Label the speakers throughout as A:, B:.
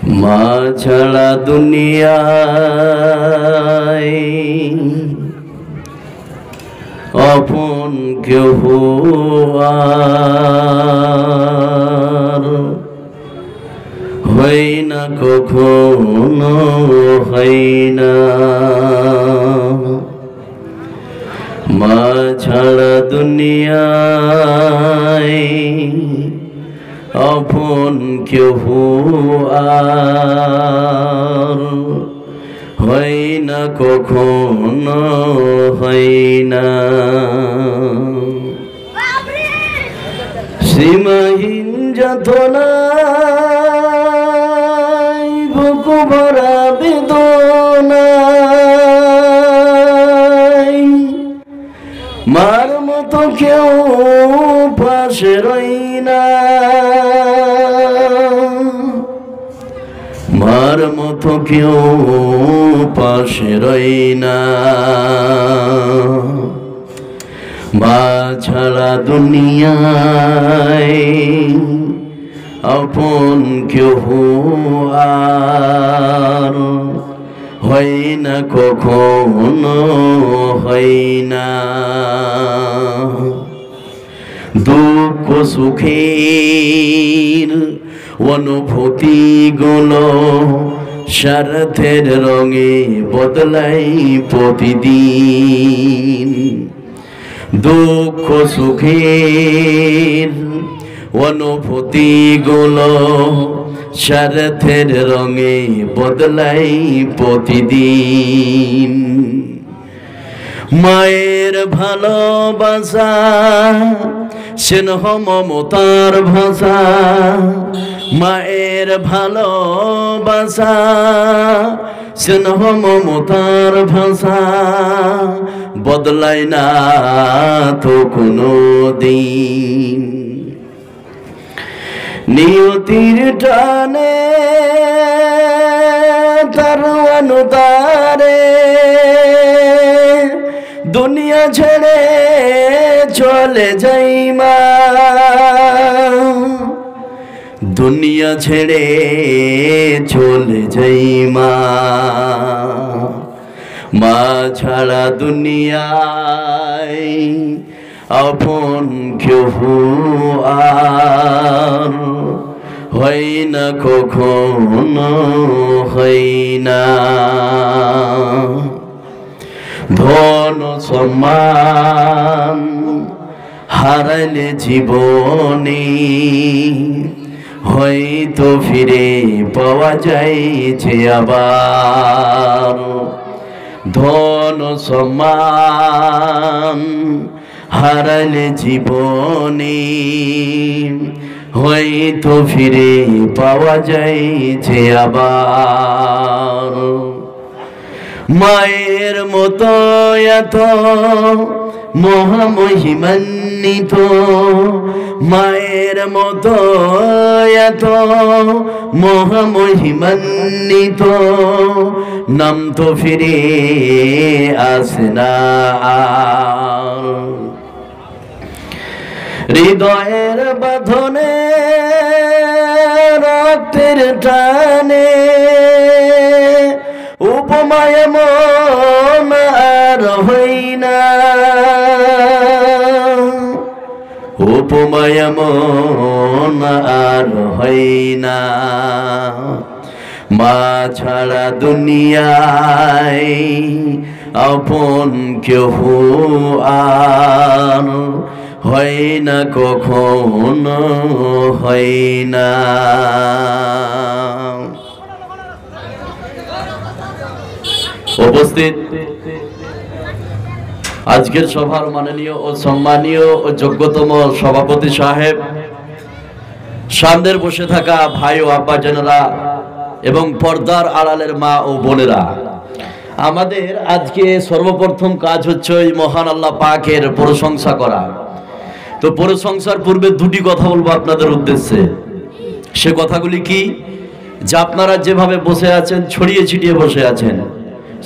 A: মা ছাড়া দুনিয়ায় আপন কেহ আর হয় না, কখনো হয় না। মা ছাড়া দুনিয়ায় আপন কেহ আর হয় না, কখনো হয় না। সীমাহীন যাতনায় বুক ভরা বেদনায় মার মতো কেউ পাশে রই না, মার মতো কেউ পাশে রই না। মা ছাড়া দুনিয়ায় আপন কেহ আর হয় না, কখনো হয় না। দুঃখ সুখের অনুভূতি গুলো স্বার্থের রঙে বদলাই প্রতিদিন। দুঃখ সুখের অনুভূতি গুলো স্বার্থের রঙে বদলাই প্রতিদিন। মায়ের ভালোবাসা স্নেহ মমতার ভাষা, মায়ের ভালোবাসা স্নেহ মমতার ভাষা বদলায় না তো কোনো দিন। নিয়তির টানে তার অনুদারে দুনিয়া ছেড়ে চলে যাই মা, দুনিয়া ছেড়ে চলে যাই মা। মা ছাড়া দুনিয়ায় আপন কেহ আর হয় না, কখনো হয় না। ধন সম্মান হারাইলে জীবনে হয়তো ফিরে পাওয়া যাইছে আবার। ধন সম্মান হারাইলে জীবনে হয়তো ফিরে পাওয়া যাইছে আবার। মায়ের মতো এত মহামহিমান্বিত, মায়ের মতো এত মহামহিমান্বিত নাম তো ফিরে আসে না। হৃদয়ের বাঁধনে রক্তের টানে উপমায় মন আর হই না, উপমায় মন আর হই না। মা ছাড়া দুনিয়ায় আপন কেহ আর হয় না, কখনো হয় না। উপস্থিত আজকের সভার মাননীয় ও সম্মানীয় ও যোগ্যতম সভাপতি সাহেব, সামনের বসে থাকা ভাই ও আব্বাজানেরা এবং পর্দার আড়ালের মা ও বোনেরা, আমাদের আজকে সর্বপ্রথম কাজ হচ্ছে ওই মহান আল্লাহ পাকের প্রশংসা করা। তো প্রশংসার পূর্বে দুটি কথা বলবো আপনাদের উদ্দেশ্যে। সে কথাগুলি কি? যে আপনারা যেভাবে বসে আছেন, ছড়িয়ে ছিটিয়ে বসে আছেন,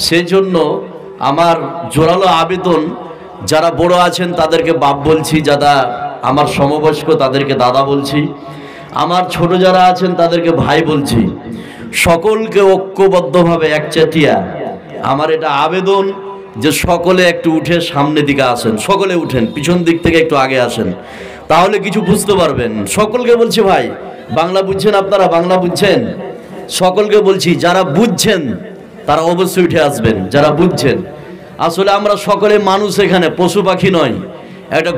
A: সেজন্য আমার জোরালো আবেদন, যারা বড় আছেন তাদেরকে বাপ বলছি, যারা আমার সমবয়স্ক তাদেরকে দাদা বলছি, আমার ছোট যারা আছেন তাদেরকে ভাই বলছি। সকলকে ঐক্যবদ্ধভাবে একচাটিয়া আমার এটা আবেদন যে সকলে একটু উঠে সামনের দিকে আসেন, সকলে উঠেন, পিছন দিক থেকে একটু আগে আসেন, তাহলে কিছু বুঝতে পারবেন। সকলকে বলছি ভাই, বাংলা বুঝছেন আপনারা? বাংলা বুঝছেন? সকলকে বলছি, যারা বুঝছেন তারা অবশ্যই উঠে আসবেন, যারা বুঝছেন। আসলে আমরা সকলে মানুষ, এখানে পশু পাখি নয়। একটা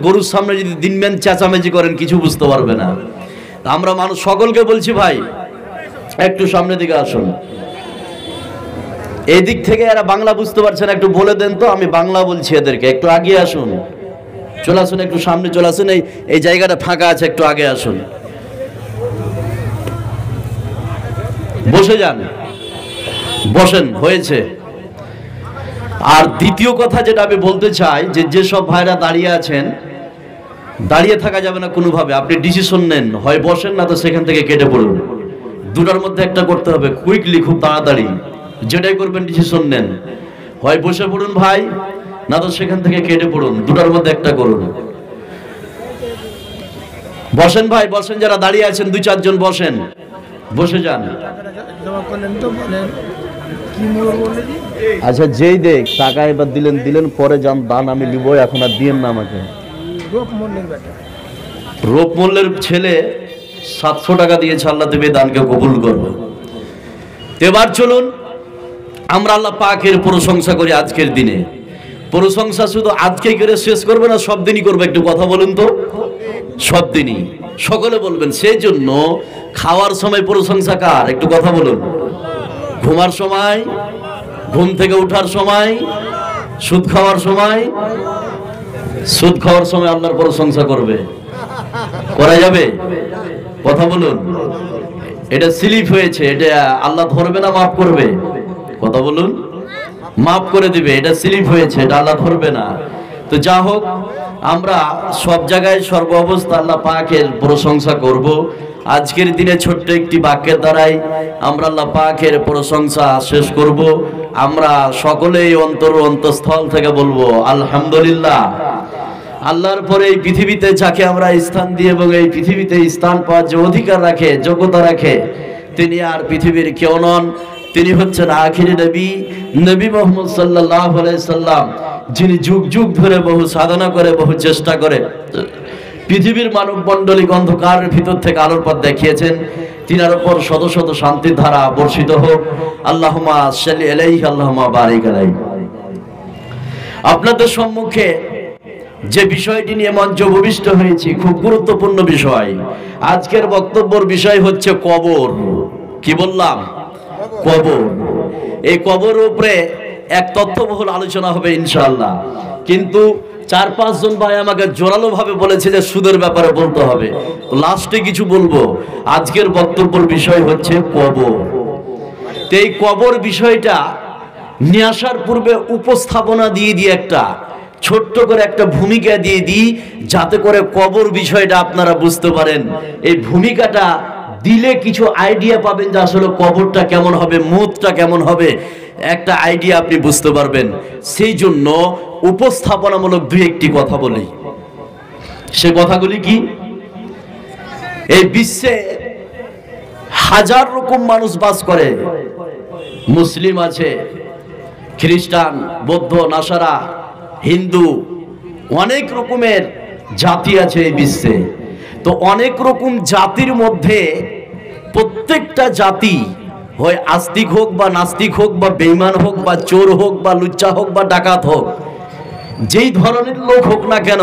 A: গরুর সামনে যদি দিনম্যান চেঁচামেচি করেন কিছু বুঝতে পারবে না। আমরা মানুষ, সকলকে বলছি ভাই একটু সামনের দিকে আসুন। এই দিক থেকে এরা বাংলা বুঝতে পারছেন, একটু বলে দেন তো, আমি বাংলা বলছি এদেরকে, একটু আগে আসুন, চলে আসুন, একটু সামনে চলে আসুন। এই জায়গাটা ফাঁকা আছে, একটু আগে আসুন, বসে যান, বসেন, হয়েছে। আর দ্বিতীয় কথা যেটা আমি বলতে চাই, যেসব ভাইরা দাঁড়িয়ে আছেন, দাঁড়িয়ে থাকা যাবে না কোনোভাবে। আপনি ডিসিশন নেন, হয় বসেন না তো সেখান থেকে কেটে পড়ুন। দুটার মধ্যে একটা করতে হবে, কুইকলি, খুব তাড়াতাড়ি। যেটাই করবেন ডিসিশন নেন, হয় বসে পড়ুন ভাই, না তো সেখান থেকে কেটে পড়ুন। দুটার মধ্যে একটা করুন। বসেন ভাই, বসেন, যারা দাঁড়িয়ে আছেন 2-4 জন বসেন, বসে যান। আচ্ছা, যেই দেখ টাকা এবার দিলেন, পরে যান, দান আমি নিব, এখন আর দিয়েন না আমাকে। রূপ মূল্যের ছেলে 700 টাকা দিয়েছে, আল্লাহ দেবে, দানকে কবুল করবো। এবার চলুন আমরা আল্লাহ পাকের প্রশংসা করি আজকের দিনে। প্রশংসা শুধু আজকে করে শেষ করবে না, সব দিনই করবে। একটু কথা বলুন তো, সব দিনই সকলে বলবেন। সেই জন্য খাওয়ার সময় প্রশংসা কার? একটু কথা বলুন। ঘুমার সময়, ঘুম থেকে উঠার সময়, সুদ খাওয়ার সময়, সুদ খাওয়ার সময় আল্লাহর প্রশংসা করবে, করা যাবে? কথা বলুন। এটা স্লিপ হয়েছে, এটা আল্লাহ ধরবে না মাফ করবে? কথা বলুন। মাফ করে দিবে, এটা স্লিপ হয়েছে, এটা আল্লাহ ধরবে না। তো যা হোক, আমরা সব জায়গায় সর্ব অবস্থা আল্লাহ পাকের প্রশংসা করব। আজকের দিনে ছোট্ট একটি বাক্যের দ্বারাই আমরা আল্লাহ পাকের প্রশংসা শেষ করব। আমরা সকলেই অন্তঃস্থল থেকে বলবো আলহামদুলিল্লাহ। আল্লাহর পরে এই পৃথিবীতে যাকে আমরা স্থান দিই এবং এই পৃথিবীতে স্থান পাওয়ার যে অধিকার রাখে, যোগ্যতা রাখে, তিনি আর পৃথিবীর কেউ নন। তিনি হচ্ছেন আখিরি নবী, নবী মুহাম্মদ সাল্লাল্লাহু আলাইহি সাল্লাম, যিনি যুগ যুগ ধরে বহু সাধনা করে, বহু চেষ্টা করে পৃথিবীর মানব মণ্ডলী অন্ধকারের ভিতর থেকে আলোর পথ দেখিয়েছেন। তিনার উপর শত শত শান্তির ধারা বর্ষিত হোক। আল্লাহুম্মা সাল্লি আলাইহি, আল্লাহুম্মা বারিক আলাইহি। আপনাদের সম্মুখে যে বিষয়টি নিয়ে মঞ্চ ভূমিষ্ঠ হয়েছি, খুব গুরুত্বপূর্ণ বিষয়। আজকের বক্তব্যের বিষয় হচ্ছে কবর। কি বললাম? কবর। এই কবর উপরে এক তথ্যবহুল আলোচনা হবে ইনশাআল্লাহ। কিন্তু 4-5 জন ভাই আমাকে জোরালো ভাবে বলেছে যে সুদের ব্যাপারে বলতে হবে, লাস্টে কিছু বলবো। আজকের বক্তব্যের বিষয় হচ্ছে কবর। তো এই কবর বিষয়টা নিয়ে আসার পূর্বে উপস্থাপনা দিয়ে একটা ছোট্ট করে একটা ভূমিকা দিয়ে দিই, যাতে করে কবর বিষয়টা আপনারা বুঝতে পারেন। এই ভূমিকাটা দিলে কিছু আইডিয়া পাবেন যে আসলে কবরটা কেমন হবে, মউতটা কেমন হবে, একটা আইডিয়া আপনি বুঝতে পারবেন। সেই জন্য উপস্থাপনামূলক 2-1টি কথা বলি। সে কথাগুলি কি? এই বিশ্বে হাজার রকম মানুষ বাস করে। মুসলিম আছে, খ্রিস্টান, বৌদ্ধ, নাসারা, হিন্দু, অনেক রকমের জাতি আছে এই বিশ্বে। তো অনেক রকম জাতির মধ্যে প্রত্যেকটা জাতি হয় আস্তিক হোক বা নাস্তিক হোক বা বেঈমান হোক বা চোর হোক বা লুচ্চা হোক বা ডাকাত হোক, যেই ধরনের লোক হোক না কেন,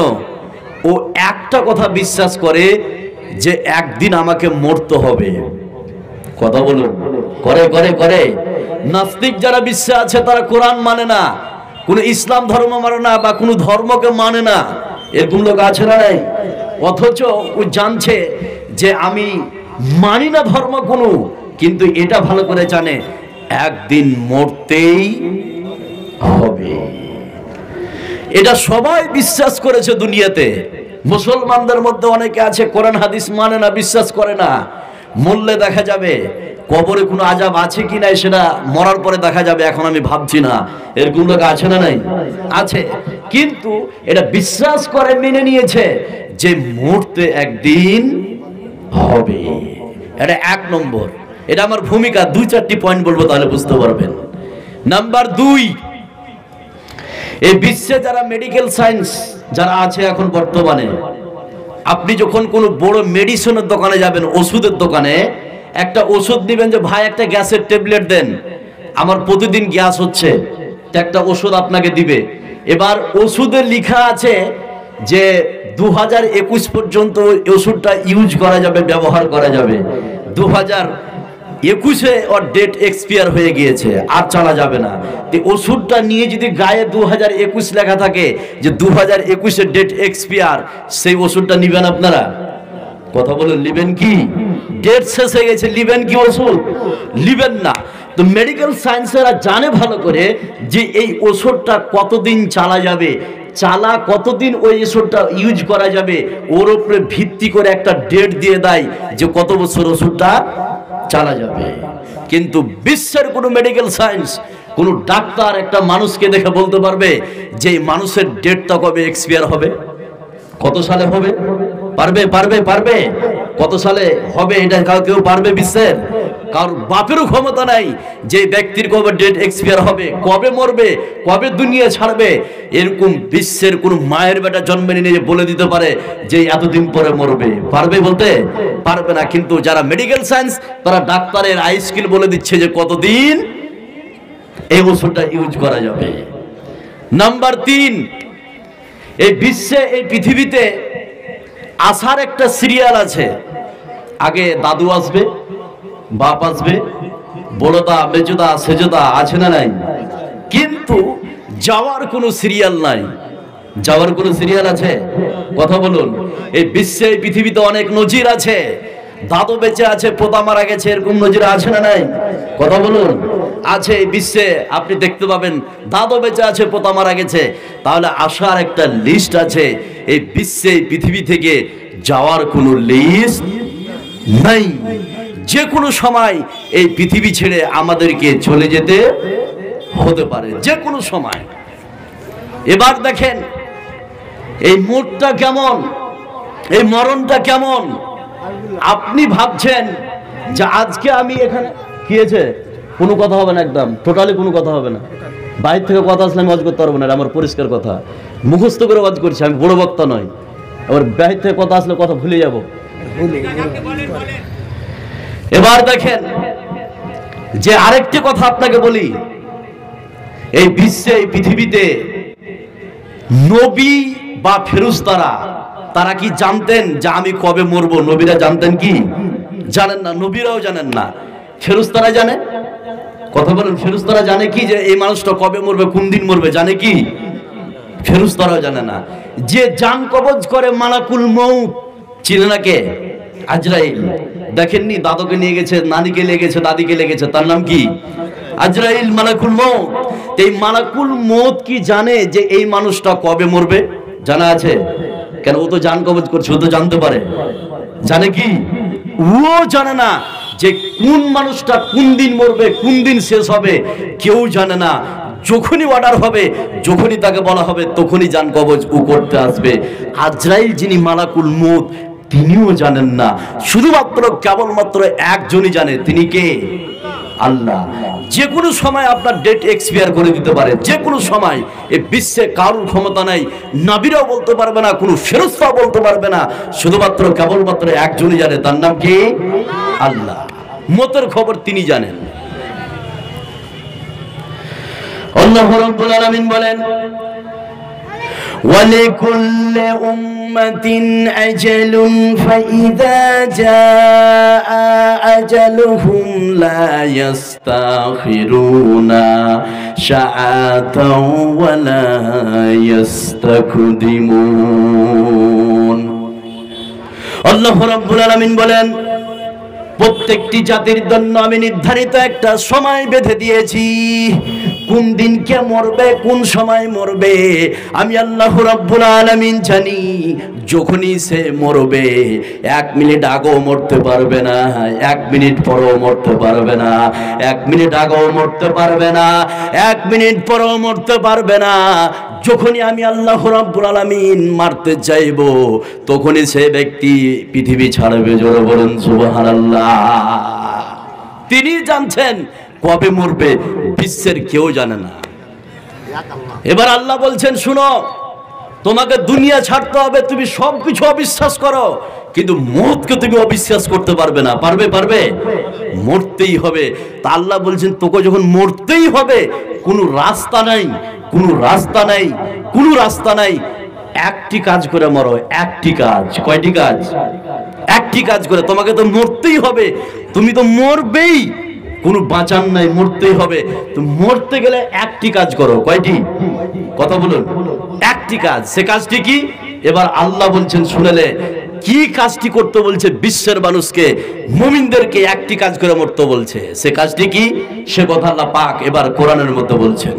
A: ও একটা কথা বিশ্বাস করে যে একদিন আমাকে মরতে হবে। কথা বলুন। করে করে করে নাস্তিক যারা বিশ্বে আছে তারা কোরআন মানে না, কোনো ইসলাম ধর্ম মানে না, বা কোনো ধর্মকে মানে না। এরকম লোক আছে না নাই? অথচ ও জানছে যে আমি মানি না ধর্ম কোনো, কিন্তু এটা ভালো করে জানে একদিন মরতেই হবে। এটা সবাই বিশ্বাস করেছে দুনিয়াতে। মুসলমানদের মধ্যে অনেকে আছে কোরআন হাদিস মানে না, বিশ্বাস করে না। মরলে দেখা যাবে, কবরে কোনো আযাব আছে কি নাই সেটা মরার পরে দেখা যাবে, এখন আমি ভাবছি না। এরকম লোক আছে না নাই? আছে। কিন্তু এটা বিশ্বাস করে মেনে নিয়েছে যে মরতে একদিন হবে। এটা 1 নম্বর। এটা আমার ভূমিকা, 2-4টি পয়েন্ট বলবো তাহলে বুঝতে পারবেন। নাম্বার 2, এই বিশ্বে যারা মেডিকেল সায়েন্স যারা আছে এখন বর্তমানে, আপনি যখন কোনো বড় মেডিসিনের দোকানে যাবেন, ওষুধের দোকানে একটা ওষুধ নেবেন যে ভাই একটা গ্যাসের ট্যাবলেট দেন, আমার প্রতিদিন গ্যাস হচ্ছে, একটা ওষুধ আপনাকে দিবে। এবার ওষুধে লেখা আছে যে 2021 পর্যন্ত ওষুধটা ইউজ করা যাবে, ব্যবহার করা যাবে। 2021-এ ওর ডেট এক্সপায়ার হয়ে গিয়েছে, আর চালা যাবে না। ওষুধটা নিয়ে যদি গায়ে 2021 লেখা থাকে যে 2021-এর ডেট এক্সপায়ার, সেই ওষুধটা নিবেন আপনারা? কথা বলেন, নিবেন কি? ডেট শেষ হয়ে গেছে, নিবেন কি ওষুধ? নিবেন না। তো মেডিকেল সায়েন্সেরা জানে ভালো করে যে এই ওষুধটা কতদিন চালা যাবে, কতদিন ওই ওষুধটা ইউজ করা যাবে, ওর উপরে ভিত্তি করে একটা ডেট দিয়ে দেয় যে কত বছর ওষুধটা চালা যাবে। কিন্তু বিশ্বের কোনো মেডিকেল সায়েন্স, কোনো ডাক্তার একটা মানুষকে দেখে বলতে পারবে যে মানুষের ডেটটা কবে এক্সপায়ার হবে, কত সালে হবে? পারবে? কত সালে হবে এটা কেউ পারবে? বিশ্বের কারোর বাপেরও ক্ষমতা নাই যে ব্যক্তির কবে ডেট এক্সপায়ার হবে, কবে মরবে, কবে দুনিয়া ছাড়বে। এরকম বিশ্বের কোন মায়ের বেটা জন্মে নিয়ে বলে দিতে পারে যে এতদিন পরে মরবে, পারবে? বলতে পারবে না। কিন্তু যারা মেডিকেল সায়েন্স, তারা ডাক্তারের আই স্কিল বলে দিচ্ছে যে কতদিন এই ওষুধটা ইউজ করা যাবে। নাম্বার 3, এই বিশ্বে, এই পৃথিবীতে আসার একটা সিরিয়াল আছে। আগে দাদু আসবে, বাপ আসবে, বড়দা, মেজদা, সেজদা, আছে না নাই? কিন্তু যাওয়ার কোনো সিরিয়াল নাই। যাওয়ার কোনো সিরিয়াল আছে? কথা বলুন। এই বিশ্বে, এই পৃথিবীতে অনেক নজির আছে। দাদু বেঁচে আছে, পোতা মারা গেছে, এরকম নজির আছে না নাই? কথা বলুন। আছে এই বিশ্বে, আপনি দেখতে পাবেন দাদু বেঁচে আছে, পোতা মারা গেছে। তাহলে আসার একটা লিস্ট আছে। এই বিশ্বে, এই পৃথিবী থেকে যাওয়ার কোনো লিস্ট নাই। যে কোনো সময় এই পৃথিবী ছেড়ে আমাদেরকে চলে যেতে হতে পারে, যে কোনো সময়। এবার দেখেন এই মোটটা কেমন, এই মরণটা কেমন। আপনি ভাবছেন যে আজকে আমি এখানে কি হয়েছে, কোনো কথা হবে না, একদম টোটালি কোনো কথা হবে না। বাইরে থেকে কথা আসলে আমি ওয়াজ করতে পারবো না, আমার পরিষ্কার কথা, মুখস্থ করে ওয়াজ করছি, আমি বড় বক্তা নয়। আবার বাইরে থেকে কথা আসলে কথা ভুলে যাব। এবার দেখেন যে আরেকটি কথা আপনাকে বলি, এই বিশ্বে, এই পৃথিবীতে নবী বা ফেরেশতারা, তারা কি জানতেন যে আমি কবে মরবো? নবীরা জানতেন কি? জানেন না। নবীরাও জানেন না, ফেরেশতারা জানে। কথা বলেন, ফেরেশতারা জানে কি যে এই মানুষটা কবে মরবে, কোন দিন মরবে, জানে কি? ফেরেশতারাও জানে না। যে জান কবজ করে মালাকুল মউত, চিনে না কে? আজরাইল। দেখেননি, দাদুকে নিয়ে গেছে, নানিকে নিয়ে গেছে, দাদিকে লেগেছে, তার নাম কি? আজরাইল, মালাকুল মউত। এই মালাকুল মউত কি জানে যে এই মানুষটা কবে মরবে? জানা আছে? কেন? ও তো জান কবজ করছে, ও তো জানতে পারে। জানে কি? ও জানে না যে কোন মানুষটা কোন দিন মরবে, কোন দিন শেষ হবে, কেউ জানে না। যখনই অর্ডার হবে, যখনই তাকে বলা হবে, তখনই জান কবজ ও করতে আসবে। আজরাইল যিনি মালাকুল মউত, তিনিও জানেন না। শুধুমাত্র কেবলমাত্র একজনই জানে, তিনি কে? আল্লাহ। যে কোনো সময় আপনার ডেট এক্সপায়ার করে দিতে পারে, যে কোনো সময়। এই বিশ্বে কারোর ক্ষমতা নাই, নবীরাও বলতে পারবে না, কোনো ফেরেশতাও বলতে পারবে না। শুধুমাত্র কেবলমাত্র একজনই জানে, তার নাম কি? আল্লাহ। মতের খবর তিনি জানেন। আল্লাহ রাব্বুল আলামিন বলেন, وَلِكُلِّ أُمَّةٍ أَجَلٌ فَإِذَا جَاءَ أَجَلُهُمْ لَا يَسْتَأْخِرُونَ سَاعَةً وَلَا يَسْتَقْدِمُونَ। আল্লাহ রাব্বুল আলামিন বলেন, প্রত্যেকটি জাতির জন্য আমি নির্ধারিত একটা সময় বেঁধে দিয়েছি। কোন দিন কে মরবে, কোন সময় মরবে, আমি আল্লাহ রাব্বুল আলামিন জানি। যখনই সে মরবে, 1 মিনিট আগেও মরতে পারবে না, 1 মিনিট পরেও মরতে পারবে না, 1 মিনিট আগেও মরতে পারবে না, 1 মিনিট পরেও মরতে পারবে না। যখনই আমি আল্লাহ রাব্বুল আলামিন মারতে চাইব, তখনই সে ব্যক্তি পৃথিবী ছাড়বে। জোরে বলুন সুবহানাল্লাহ। তিনি জানছেন কবে মরবে, বিশ্বের কেউ জানে না। এবার আল্লাহ বলছেন, শুনো, তোমাকে দুনিয়া ছাড়তে হবে, তুমি সবকিছু অবিশ্বাস করো, কিন্তু মৌতকে তুমি অবিশ্বাস করতে পারবে না। পারবে? পারবে? মরতেই হবে। তা আল্লাহ বলছেন, তোকে যখন মরতেই হবে, কোনো রাস্তা নাই, কোনো রাস্তা নাই, কোনো রাস্তা নাই, একটি কাজ করে মরো। একটি কাজ। কয়টি কাজ? একটি কাজ করে। তোমাকে তো মরতেই হবে, তুমি তো মরবেই, কোনো বাঁচান নাই, মরতেই হবে। তো মরতে গেলে একটি কাজ করো। কয়টি? কথা বলুন। একটি কাজ। সে কাজটি কি? এবার আল্লাহ বলছেন, শুনেলে কি কাজটি করতে বলছে? বিশ্বের মানুষকে, মুমিনদেরকে একটি কাজ করে মরতে বলছে। সে কাজটি কি? সে কথা আল্লাহ পাক এবার কোরআনের মধ্যে বলছেন।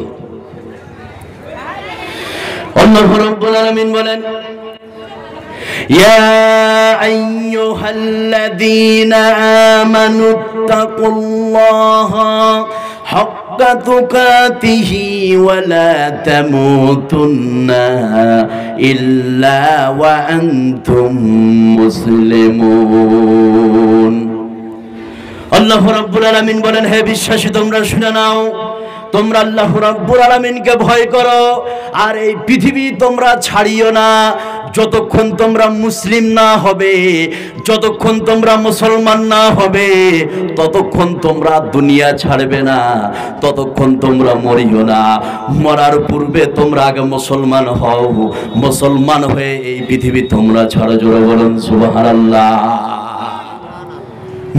A: আল্লাহ রাব্বুল আলামিন বলেন, ইয়া আইয়ুহাল্লাযীনা আমানুত্তাকুল্লাহা হাক্কা তুকাতিহি ওয়া লা তামুতুন্না ইল্লা ওয়া আনতুম মুসলিমুন। আল্লাহ রাব্বুল আলামিন বলেন, হে বিশ্বাসী, তোমরা শুনে নাও, তোমরা আল্লাহ রাব্বুল আলামিনকে ভয় করো, আর এই পৃথিবী তোমরা ছাড়িও না যতক্ষণ তোমরা মুসলিম না হবে, যতক্ষণ তোমরা মুসলমান না হবে, ততক্ষণ তোমরা দুনিয়া ছাড়বে না, ততক্ষণ তোমরা মরিও না। মরার পূর্বে তোমরা আগে মুসলমান হও, মুসলমান হয়ে এই পৃথিবী তোমরা ছাড়ো। জোরে বলুন সুবহানাল্লাহ।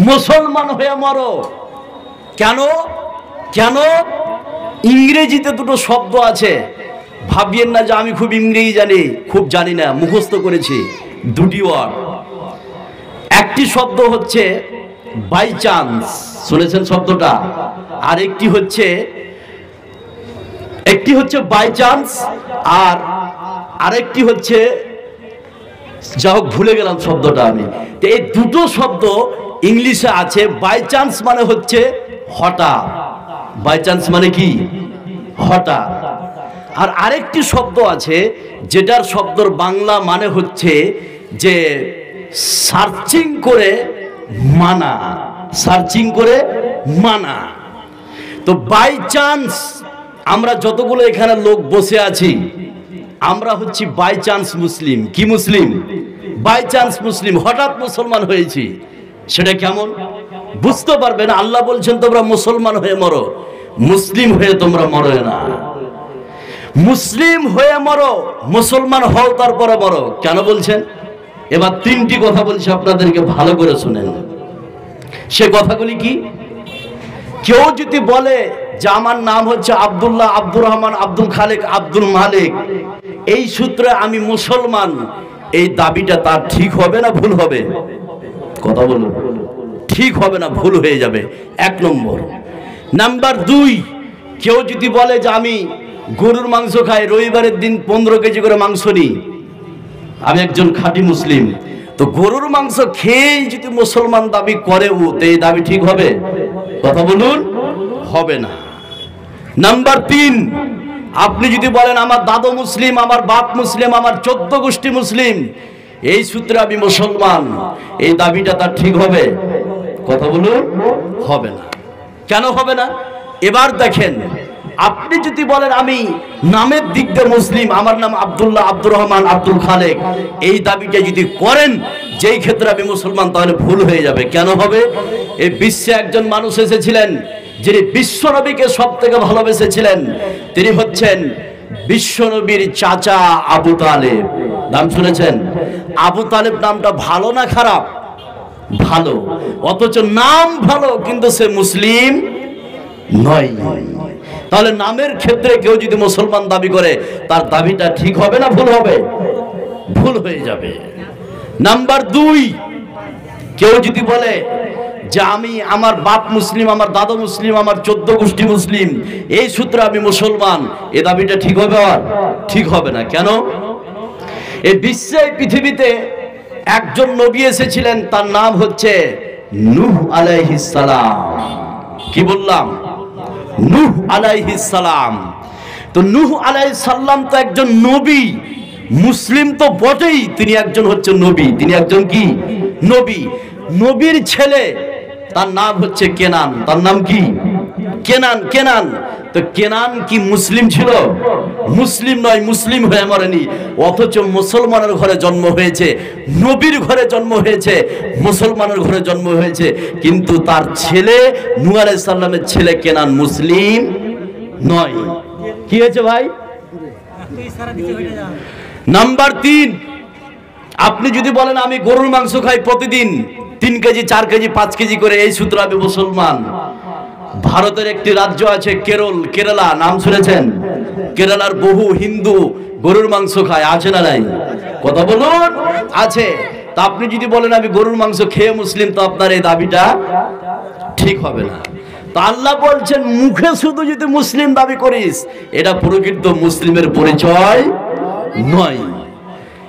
A: মুসলমান হয়ে মরো। কেন? কেন? ইংরেজিতে দুটো শব্দ আছে, ভাবিয়েন না যে আমি খুব ইংরেজি জানি, খুব জানি না, মুখস্থ করেছি। দুটি ওয়ার্ড। একটি শব্দ হচ্ছে বাই চান্স, শুনেছেন শব্দটা? আর একটি হচ্ছে বাই চান্স, আর আরেকটি হচ্ছে, যা হোক ভুলে গেলাম শব্দটা আমি। তো এই দুটো শব্দ ইংলিশে আছে। বাই চান্স মানে হচ্ছে হঠাৎ। বাই চান্স মানে কি? হঠাৎ। আর আরেকটি শব্দ আছে, যেটার শব্দর বাংলা মানে হচ্ছে যে সার্চিং করে মানা। সার্চিং করে মানা। তো বাই চান্স, আমরা যতগুলো এখানে লোক বসে আছি, আমরা হচ্ছি বাই চান্স মুসলিম। কি মুসলিম? বাই চান্স মুসলিম, হঠাৎ মুসলমান হয়েছি। সেটা কেমন বুঝতে পারবে না। আল্লাহ বলছেন, তোমরা মুসলমান হয়ে মরো, মুসলিম হয়ে তোমরা মরো না। মুসলিম হয়ে মরো, মুসলমান হও, তারপরে মরো। কেন বলছেন? এবার তিনটি কথা বলছি, আপনাদেরকে ভালো করে শুনেন। সে কথাগুলি কি? কেউ যদি বলে যে আমার নাম হচ্ছে আব্দুল্লাহ, আব্দুর রহমান, আব্দুল খালেক, আব্দুল মালিক, এই সূত্রে আমি মুসলমান, এই দাবিটা তার ঠিক হবে না ভুল হবে? কথা বলুন। ঠিক হবে না, ভুল হয়ে যাবে। এক নম্বর। নাম্বার দুই, কেউ যদি বলে যে আমি গরুর মাংস খাই, রবিবারের দিন 15 কেজি করে মাংস নিই, আমি একজন খাঁটি মুসলিম, তো গরুর মাংস খেয়ে যদি মুসলমান দাবি করে, তো এই দাবি ঠিক হবে? কথা বলুন। হবে না। নাম্বার তিন, আপনি যদি বলেন আমার দাদু মুসলিম, আমার বাপ মুসলিম, আমার 14 গোষ্ঠী মুসলিম, এই সূত্রে আমি মুসলমান, এই দাবিটা তার ঠিক হবে? কথা বলুন। হবে না। কেন হবে না? এবার দেখেন, আপনি যদি বলেন আমি নামের দিক দিয়ে মুসলিম, আমার নাম আব্দুল্লাহ, আব্দুর রহমান, আব্দুল খালেক, এই দাবিটা যদি করেন যেই ক্ষেত্রে আমি মুসলমান, তাহলে ভুল হয়ে যাবে। কেন হবে? এই বিশ্বে একজন মানুষ এসেছিলেন, যিনি বিশ্বনবীকে সব থেকে ভালোবেসেছিলেন। তিনি হচ্ছেন বিশ্বনবীর চাচা আবু তালেব। নাম শুনেছেন? আবু তালেব নামটা ভালো না খারাপ? ভালো। অথচ নাম ভালো, কিন্তু সে মুসলিম নয়। তাহলে নামের ক্ষেত্রে কেউ যদি মুসলমান দাবি করে, তার দাবিটা ঠিক হবে না ভুল হবে? ভুল হয়ে যাবে। নাম্বার দুই, কেউ যদি বলে যে আমি আমার বাপ মুসলিম, আমার দাদু মুসলিম, আমার 14 গোষ্ঠী মুসলিম, এই সূত্রে আমি মুসলমান, এ দাবিটা ঠিক হবে? আর ঠিক হবে না। কেন? এই বিশ্বে, পৃথিবীতে একজন নবী এসেছিলেন, তার নাম হচ্ছে নূহ আলাইহিস সালাম। কি বললাম? নূহ আলাইহিস সালাম। তো নূহ আলাইহিস সালাম তো একজন নবী, মুসলিম তো বটেই, তিনি একজন হচ্ছে নবী। তিনি একজন কি? নবী। নবীর ছেলে তার নাম হচ্ছে কেনান। তার নাম কি? কেনান। কেনান তো কেনান কি মুসলিম ছিল? মুসলিম নয়, মুসলিম হয়ে মরেনি, অথচ মুসলমানের ঘরে জন্ম হয়েছে, নবীর ঘরে জন্ম হয়েছে, মুসলমানের ঘরে জন্ম হয়েছে, কিন্তু তার ছেলে নূহ আলাইহিস সালামের ছেলে কেনান মুসলিম নয়। কি হয়েছে ভাই? নাম্বার 3, আপনি যদি বলেন আমি গরুর মাংস খাই প্রতিদিন 3 কেজি 4 কেজি 5 কেজি করে, এই সূত্রে আমি মুসলমান। ভারতের একটি রাজ্য আছে কেরালা, নাম শুনেছেন? কেরালার বহু হিন্দু গরুর মাংস খায়, আছে না নাই? কথা বলুন, আছে। তা আপনি যদি বলেন আমি গরুর মাংস খেয়ে মুসলিম, তো আপনার এই দাবিটা ঠিক হবে না। তা আল্লাহ বলছেন মুখে শুধু যদি মুসলিম দাবি করিস, এটা প্রকৃত মুসলিমের পরিচয় নয়।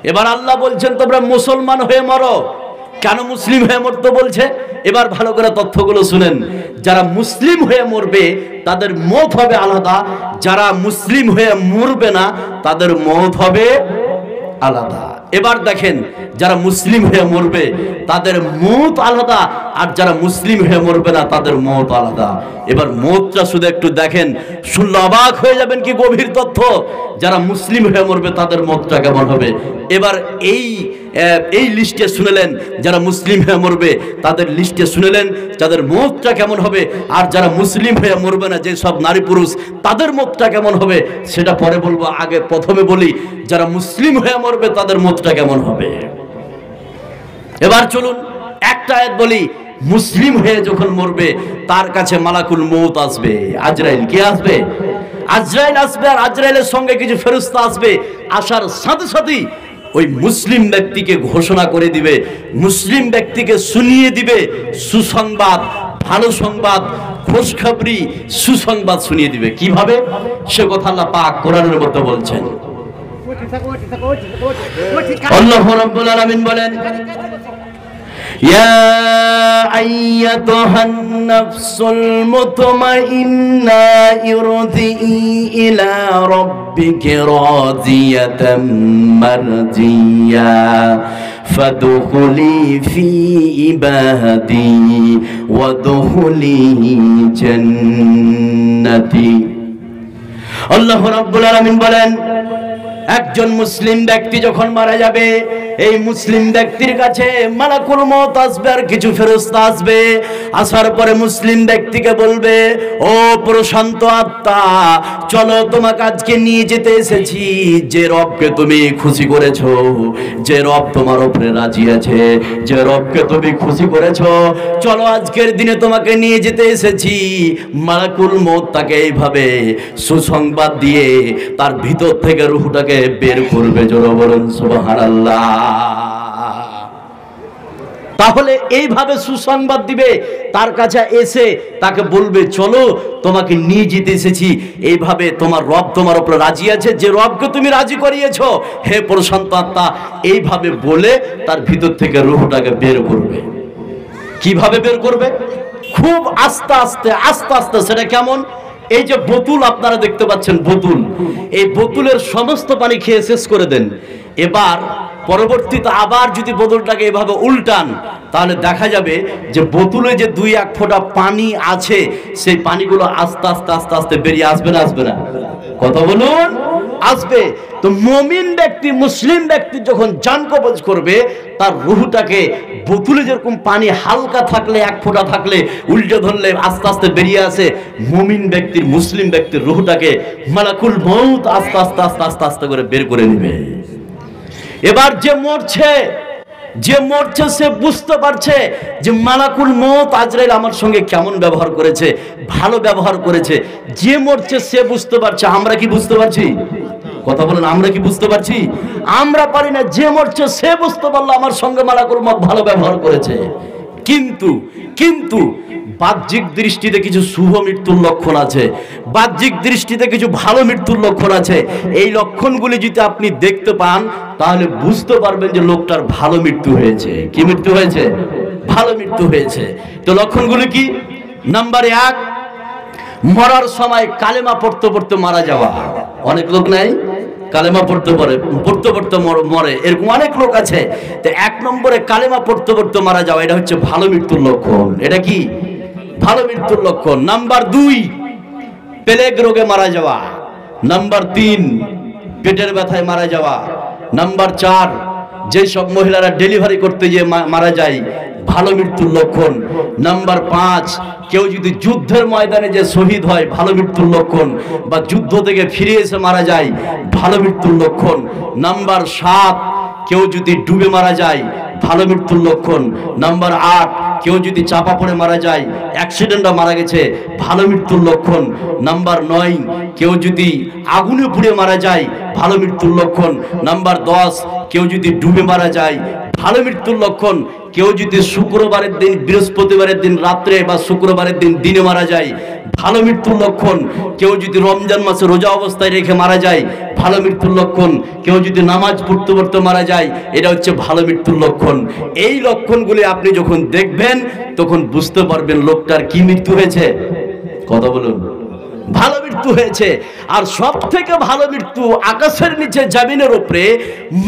A: এবার আল্লাহ বলছেন তোমরা মুসলমান হয়ে মরো। কেন মুসলিম হয়ে মরতে বলছে? এবার ভালো করে তথ্যগুলো শুনেন। যারা মুসলিম হয়ে মরবে তাদের মওত হবে আলাদা, যারা মুসলিম হয়ে মরবে না তাদের মওত হবে আলাদা। এবার দেখেন, যারা মুসলিম হয়ে মরবে তাদের মওত আলাদা, আর যারা মুসলিম হয়ে মরবে না তাদের মওত আলাদা। এবার মওতটা শুধু একটু দেখেন, শুনলে অবাক হয়ে যাবেন, কি গভীর তথ্য। যারা মুসলিম হয়ে মরবে তাদের মওতটা কেমন হবে। এবার এই লিস্টে শুনলেন যারা মুসলিম হয়ে মরবে তাদের লিস্টে শুনলেন যাদের মওতটা কেমন হবে, আর যারা মুসলিম হয়ে মরবে না যে সব নারী পুরুষ তাদের মওতটা কেমন হবে সেটা পরে বলবো। আগে প্রথমে বলি যারা মুসলিম হয়ে মরবে তাদের মওতটা কেমন হবে। এবার চলুন একটা আয়াত বলি, মুসলিম হয়ে যখন মরবে তার কাছে মালাকুল মওত আসবে, আজরাইল। কে আসবে? আজরাইল আসবে, আর আজরাইলের সঙ্গে কিছু ফেরেশতা আসবে। আসার সাথে সাথেই ওই মুসলিম ব্যক্তিকে ঘোষণা করে দিবে, মুসলিম ব্যক্তিকে শুনিয়ে দিবে সুসংবাদ, ভালো সংবাদ, খুশখবরি, সুসংবাদ শুনিয়ে দিবে। কিভাবে? সে কথা আল্লাহ পাক কোরআনের মধ্যে বলছেন। আল্লাহ রাব্বুল আলামিন বলেন, ইয়া আইয়াতুহান নাফসুল মুতমাইন্না ইরজিই ইলা রাব্বিকি রাদিয়াতাম মারজিয়া ফাদখুলি ফি ইবাদি ওয়াদখুলি জান্নাতি। আল্লাহ রাব্বুল আলামিন বলেন, একজন মুসলিম ব্যক্তি যখন মারা যাবে, এই মুসলিম ব্যক্তির কাছে মালাকুল মওত আসবে আর কিছু ফেরেশতা আসবে। আসার পরে মুসলিম ব্যক্তিকে বলবে, ও প্রশান্ত আত্মা, চলো তোমাকে আজকে নিয়ে যেতে এসেছি যে রবকে তুমি খুশি করেছো, যে রব তোমার উপরে রাজি আছে, যে রবকে তুমি খুশি করেছো, চলো আজকের দিনে তোমাকে নিয়ে যেতে এসেছি। মালাকুল মওত তাকে এইভাবে সুসংবাদ দিয়ে তার ভিতর থেকে রূহটাকে বের করবে। জোরে বলুন সুবহানাল্লাহ। তাহলে এইভাবে সুসংবাদ দিবে, তার কাছে এসে তাকে বলবে চলো তোমাকে নিয়ে যেতে এসেছি, এইভাবে তোমার রব তোমার উপর রাজি আছে, যে রবকে তুমি রাজি করিয়েছো, হে প্রশান্ত আত্মা, এইভাবে বলে তার ভিতর থেকে রূহটাকে বের করবে। কিভাবে বের করবে? খুব আস্তে আস্তে আস্তে আস্তে। সেটা কেমন? এই যে বোতল আপনারা দেখতে পাচ্ছেন, বোতল, এই বোতলের সমস্ত পানি খেয়ে শেষ করে দেন। এবার পরবর্তীতে আবার যদি বোতলটাকে এভাবে উল্টান, তাহলে দেখা যাবে যে বোতলে যে 2-1 ফোঁটা পানি আছে, সেই পানিগুলো আস্তে আস্তে আস্তে আস্তে বেরিয়ে আসবে না? আসবে না? কথা বলুন, আসবে। তো মুমিন ব্যক্তি, মুসলিম ব্যক্তি যখন জান কবজ করবে, তার রূহটাকে বোতলে যেরকম পানি হালকা থাকলে, 1 ফোঁটা থাকলে উল্টে ধরলে আস্তে আস্তে বেরিয়ে আসে, মুমিন ব্যক্তির, মুসলিম ব্যক্তির রূহটাকে মালাকুল মওত আস্তে আস্তে আস্তে আস্তে আস্তে করে বের করে নেবে। এবার যে মরছে সে বুঝতে পারছে যে মালাকুল মওত আজরাইল আমার সঙ্গে কেমন ব্যবহার করেছে, ভালো ব্যবহার করেছে। যে মরছে সে বুঝতে পারছে। আমরা কি বুঝতে পারছি? কথা বলেন, আমরা কি বুঝতে পারছি? আমরা পারি না। যে মরছে সে বুঝতে পারলো আমার সঙ্গে মালাকুল মওত ভালো ব্যবহার করেছে। কিন্তু বাহ্যিক দৃষ্টিতে কিছু শুভ মৃত্যুর লক্ষণ আছে, বাহ্যিক দৃষ্টিতে কিছু ভালো মৃত্যুর লক্ষণ আছে। এই লক্ষণগুলি যদি আপনি দেখতে পান তাহলে বুঝতে পারবেন যে লোকটার ভালো মৃত্যু হয়েছে। কি মৃত্যু হয়েছে? ভালো মৃত্যু হয়েছে। তো লক্ষণগুলি কি? নাম্বার 1, মরার সময় কালেমা পড়তে পড়তে মারা যাওয়া। অনেক লোক নাই কালেমা পড়তে পড়তে মরে, এরকম অনেক লোক আছে। তো 1 নম্বরে কালেমা পড়তে পড়তে মারা যাওয়া, এটা হচ্ছে ভালো মৃত্যুর লক্ষণ। এটা কি ভালো মৃত্যুর লক্ষণ। নাম্বার 2 প্লেগ রোগে মারা যাওয়া। নাম্বার 3 পেটের ব্যথায় মারা যাওয়া। নাম্বার 4 যেসব মহিলারা ডেলিভারি করতে গিয়ে মারা যায়, ভালো মৃত্যুর লক্ষণ। নাম্বার 5 কেউ যদি যুদ্ধের ময়দানে যে শহীদ হয়, ভালো মৃত্যুর লক্ষণ। বা যুদ্ধ থেকে ফিরে এসে মারা যায়, ভালো মৃত্যুর লক্ষণ। নাম্বার 7 কেউ যদি ডুবে মারা যায়, ভালো মৃত্যুর লক্ষণ। নাম্বার 8 কেউ যদি চাপা পড়ে মারা যায়, অ্যাক্সিডেন্টে মারা গেছে, ভালো মৃত্যুর লক্ষণ। নাম্বার 9 কেউ যদি আগুনে পুড়ে মারা যায়, ভালো মৃত্যুর লক্ষণ। নাম্বার 10 কেউ যদি ডুবে মারা যায়, ভালো মৃত্যুর লক্ষণ। কেউ যদি শুক্রবারের দিন, বৃহস্পতিবারের দিন রাত্রে বা শুক্রবারের দিন দিনে মারা যায়, ভালো মৃত্যুর লক্ষণ। কেউ যদি রমজান মাসে রোজা অবস্থায় রেখে মারা যায়, ভালো মৃত্যুর লক্ষণ। কেউ যদি নামাজ পড়তে পড়তে মারা যায়, এটা হচ্ছে ভালো মৃত্যুর লক্ষণ। এই লক্ষণগুলি আপনি যখন দেখবেন তখন বুঝতে পারবেন লোকটার কি মৃত্যু হয়েছে। কথা বলুন, ভালো মৃত্যু হয়েছে। আর সব থেকে ভালো মৃত্যু আকাশের নিচে জমিনের উপরে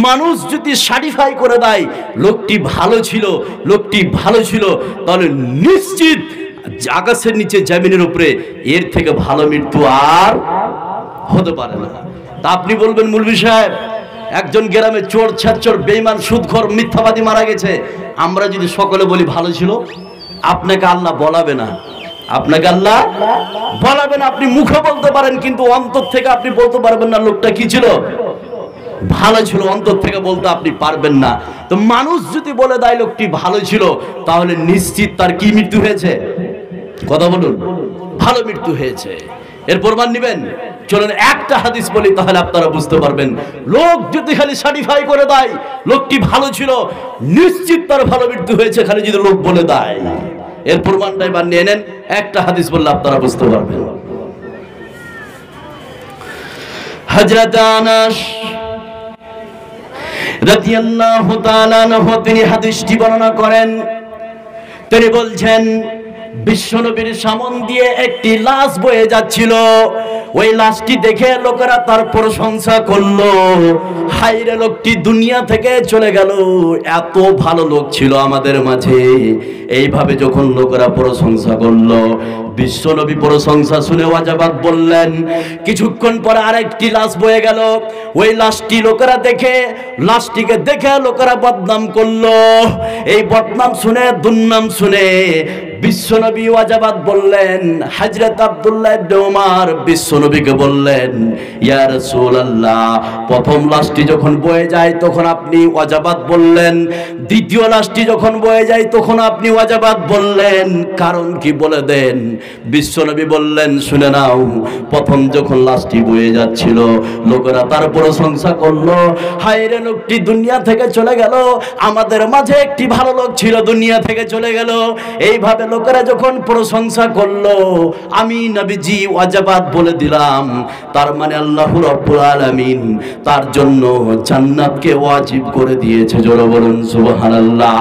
A: মানুষ যদি সার্টিফাই করে দেয় লোকটি ভালো ছিল, লোকটি ভালো ছিল, তাহলে নিশ্চিত আকাশের নিচে জমিনের উপরে এর থেকে ভালো মৃত্যু আর হতে পারে না। তা আপনি বলবেন মৌলভী সাহেব, একজন গ্রামে চোর, ছাচ্চর, বেঈমান, সুদখোর, মিথ্যাবাদী মারা গেছে, আমরা যদি সকলে বলি ভালো ছিল, আপনাকে আল্লাহ বলাবে না, আপনাকে আল্লাহ বলাবেন। আপনি মুখে বলতে পারেন, কিন্তু অন্তর থেকে আপনি বলতে পারবেন না লোকটা কি ছিল, ভালো ছিল। অন্তর থেকে বলতে আপনি পারবেন না। তো মানুষ যদি বলে দেয় লোকটি ভালো ছিল, তাহলে নিশ্চিত তার কি মৃত্যু হয়েছে। কথা বলুন, ভালো মৃত্যু হয়েছে। এর প্রমাণ নেবেন? চলুন একটা হাদিস বলি, তাহলে আপনারা বুঝতে পারবেন। লোক যদি খালি সার্টিফাই করে দেয় লোকটি ভালো ছিল, নিশ্চিত তার ভালো মৃত্যু হয়েছে, খালি যদি লোক বলে দেয়। এর প্রমাণটাই বানিয়ে নেন, একটা হাদিস বললে আপনারা বুঝতে পারবেন। হযরত আনাস রাদিয়াল্লাহু তাআলা আনহু তিনি হাদিসটি বর্ণনা করেন। তিনি বলছেন, বিশ্বনবীর সামন দিয়ে একটি লাশ বয়ে যাচ্ছিল। ওই লাশটি দেখে লোকেরা তার প্রশংসা করলো, হায়রে লোকটি দুনিয়া থেকে চলে গেল, এত ভালো লোক ছিল আমাদের মাঝে। এইভাবে যখন লোকেরা প্রশংসা করলো, বিশ্বনবী প্রশংসা শুনে ওয়াজাবাত বললেন। কিছুক্ষণ পরে আরেকটি লাশ বয়ে গেল। ওই লাশটি লোকেরা লাশটিকে দেখে লোকেরা বদনাম করলো। এই বদনাম শুনে, দুর্নাম শুনে বিশ্বনবী ওয়াজাবাত বললেন। হযরত আব্দুল্লাহ ইবনে ওমর বিশ্বনবীকে বললেন, ইয়া রাসূলুল্লাহ, প্রথম লাশটি যখন বয়ে যায় তখন আপনি ওয়াজাবাত বললেন, দ্বিতীয় লাশটি যখন বয়ে যায় তখন আপনি ওয়াজাবাত বললেন, কারণ কি বলে দেন? বিশ্বনবী বললেন, শুনে নাও, প্রথম যখন লাশটি বয়ে যাচ্ছিল লোকেরা তার প্রশংসা করলো, হায়রে লোকটি দুনিয়া থেকে চলে গেল, আমাদের মাঝে একটি ভালো লোক ছিল, দুনিয়া থেকে চলে গেল। এইভাবে লোকেরা যখন প্রশংসা করলো, আমি নবীজি ওয়াজাবাত বলে দিলাম, তার মানে আল্লাহ রাব্বুল আলামিন তার জন্য জান্নাতকে ওয়াজিব করে দিয়েছে। জোরে বলুন সুবহানাল্লাহ।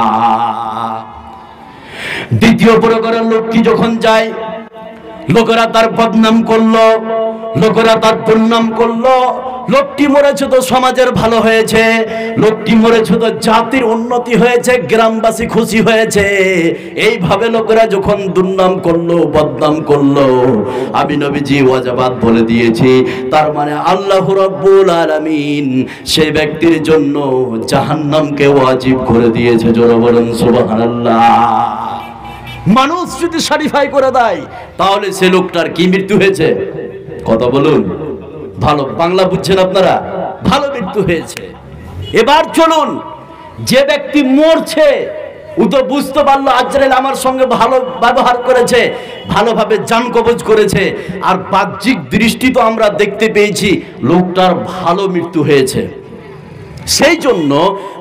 A: দ্বিতীয় প্রকারের লোকটি যখন যায়, লোকেরা তার বদনাম করলো, লোকেরা তার দুর্নাম করলো। লোকটি মরেছে তো সমাজের ভালো হয়েছে, লোকটি মরেছে তো জাতির উন্নতি হয়েছে, গ্রামবাসী খুশি হয়েছে। এইভাবে লোকেরা যখন দুর্নাম করলো, বদনাম করলো, আমি নবীজি ওয়াজাবাত বলে দিয়েছি, তার মানে আল্লাহ রাব্বুল আলামিন সেই ব্যক্তির জন্য জাহান্নামকে ওয়াজিব করে দিয়েছে। জোরে বলুন সুবহানাল্লাহ। মানুষ যদি সার্টিফাই করে দেয় তাহলে সে লোকটার কি মৃত্যু হয়েছে। কথা বলুন, ভালো বাংলা বুঝছেন আপনারা? ভালো মৃত্যু হয়েছে। এবার চলুন, যে ব্যক্তি মরছে ও তো বুঝতে পারলো আজরাইল আমার সঙ্গে ভালো ব্যবহার করেছে, ভালোভাবে জান কবজ করেছে, আর বাহ্যিক দৃষ্টি তো আমরা দেখতে পেয়েছি লোকটার ভালো মৃত্যু হয়েছে। সেই জন্য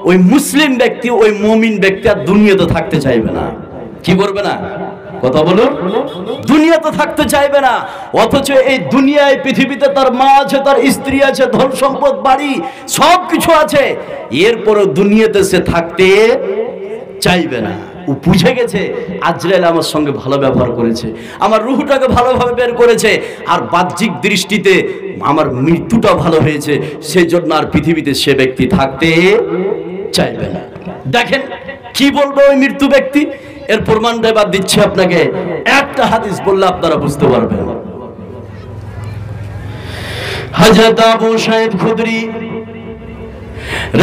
A: ওই মুসলিম ব্যক্তি, ওই মুমিন ব্যক্তি আর দুনিয়াতে থাকতে চাইবে না। কি করবে না? কথা বলুন, দুনিয়াতে থাকতে চাইবে না। অথচ এই দুনিয়ায়, পৃথিবীতে তার মা আছে, তার স্ত্রী আছে, ধন সম্পদ, বাড়ি, সব কিছু আছে, এরপরও দুনিয়াতে সে থাকতে চাইবে না। ও বুঝে গেছে আজরাইল আমার সঙ্গে ভালো ব্যবহার করেছে, আমার রূহটাকে ভালোভাবে বের করেছে। আর বাহ্যিক দৃষ্টিতে আমার মৃত্যুটা ভালো হয়েছে, সেই জন্য আর পৃথিবীতে সে ব্যক্তি থাকতে চাইবে না। দেখেন কি বলবো ওই মৃত্যু ব্যক্তি, এর প্রমাণটা এবার দিচ্ছি আপনাকে। একটা হাদিস বললে আপনারা বুঝতে পারবেন। হযরত আবু সাঈদ খুদরি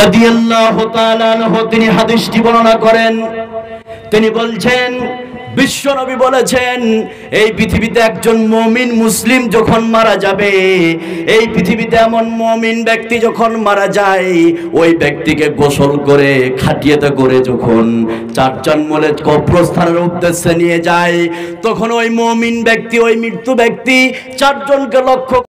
A: রাদিয়াল্লাহু তাআলা আনহু তিনি হাদিসটি বর্ণনা করেন। তিনি বলছেন, বিশ্বনবী বলেছেন, এই পৃথিবীতে একজন মুমিন মুসলিম যখন মারা যাবে, এই পৃথিবীতে এমন মুমিন ব্যক্তি যখন মারা যায়, ওই ব্যক্তিকে গোসল করে খাটিয়াতে করে যখন চারজন মলে কবরস্থানের উদ্দেশ্যে নিয়ে যায়, তখন ওই মুমিন ব্যক্তি, ওই মৃত্যু ব্যক্তি চারজনকে লক্ষ্য